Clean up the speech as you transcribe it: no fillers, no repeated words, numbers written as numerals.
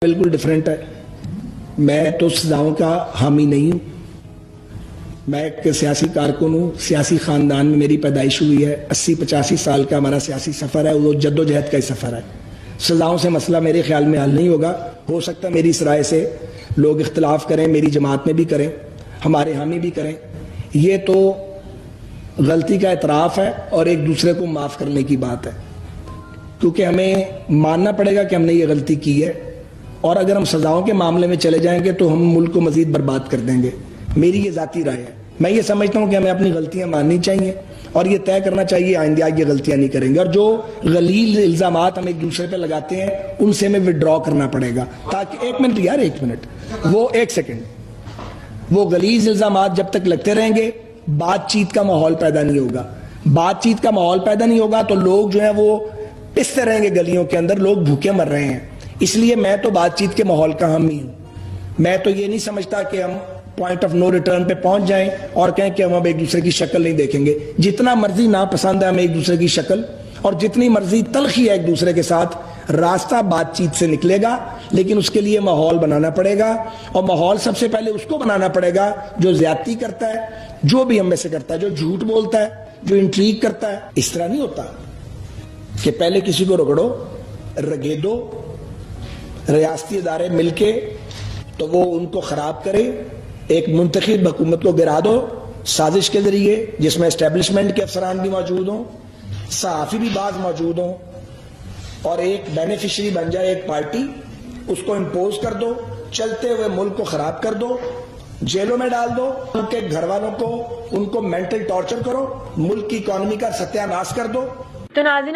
بالکل ڈیفرنٹ ہے. میں تو سزاؤں کا حامی نہیں ہوں. میں ایک سیاسی کارکن ہوں. سیاسی خاندان میں میری پیدائش ہوئی ہے. 80-85 سال کا ہمارا سیاسی سفر ہے. وہ جد و جہد کا ہی سفر ہے. سزاؤں سے مسئلہ میرے خیال میں حل نہیں ہوگا. ہو سکتا ہے میری اس رائے سے لوگ اختلاف کریں, میری جماعت میں بھی کریں, ہمارے حامی بھی کریں. یہ تو غلطی کا اعتراف ہے اور ایک دوسرے کو معاف کرنے کی بات ہے, کیونکہ ہمیں ماننا پڑے گا کہ ہم نے یہ غلطی کی ہے. اور اگر ہم سزاؤں کے معاملے میں چلے جائیں گے تو ہم ملک کو مزید برباد کر دیں گے. میری یہ ذاتی رائے ہے. میں یہ سمجھتا ہوں کہ ہمیں اپنی غلطیاں ماننی چاہیے اور یہ طے کرنا چاہیے آئندہ یہ غلطیاں نہیں کریں گے. اور جو غلیظ الزامات ہم ایک دوسرے پہ لگاتے ہیں ان سے ہمیں وڈرا کرنا پڑے گا, تاکہ ایک سیکنڈ وہ غلیظ الزامات جب تک لگتے رہیں گے بات چیت کا ماحول پیدا نہیں ہوگا. بات چیت کا ماحول پیدا نہیں ہوگا تو لوگ جو ہیں وہ پستے رہیں گے گلیوں کے اندر, لوگ بھوکے مر رہے ہیں. اس لیے میں تو بات چیت کے ماحول کا حامی ہوں. میں تو یہ نہیں سمجھتا کہ ہم پوائنٹ آف نو ریٹرن پہ پہنچ جائیں اور کہیں کہ ہم اب ایک دوسرے کی شکل نہیں دیکھیں گے. جتنا مرضی ناپسند ہے ہمیں ایک دوسرے کی شکل, اور جتنی مرضی تلخی ہے ایک دوسرے کے ساتھ, راستہ بات چیت سے نکلے گا. لیکن اس کے لیے ماحول بنانا پڑے گا, اور ماحول سب سے پہلے اس کو بنانا پڑے گا جو زیادتی کرتا ہے, جو بھی ہم میں سے کرتا ہے, جو جھوٹ بولتا ہے, جو انٹریگ کرتا ہے. اس طرح نہیں ہوتا کہ پہلے کسی کو رگڑو, رگیدو, ریاستی ادارے مل کے تو وہ ان کو خراب کرے, ایک منتخب حکومت کو گرا دو سازش کے ذریعے جس میں اسٹیبلشمنٹ کے افسران بھی موجود ہوں, صحافی بھی بعض موجود ہوں, اور ایک بینیفیشری بن جائے ایک پارٹی, اس کو امپوز کر دو, چلتے ہوئے ملک کو خراب کر دو, جیلوں میں ڈال دو, ان کے گھر والوں کو ان کو مینٹل ٹارچر کرو, ملک کی اکانومی کا ستیہ ناش کر دو. تو ناظرین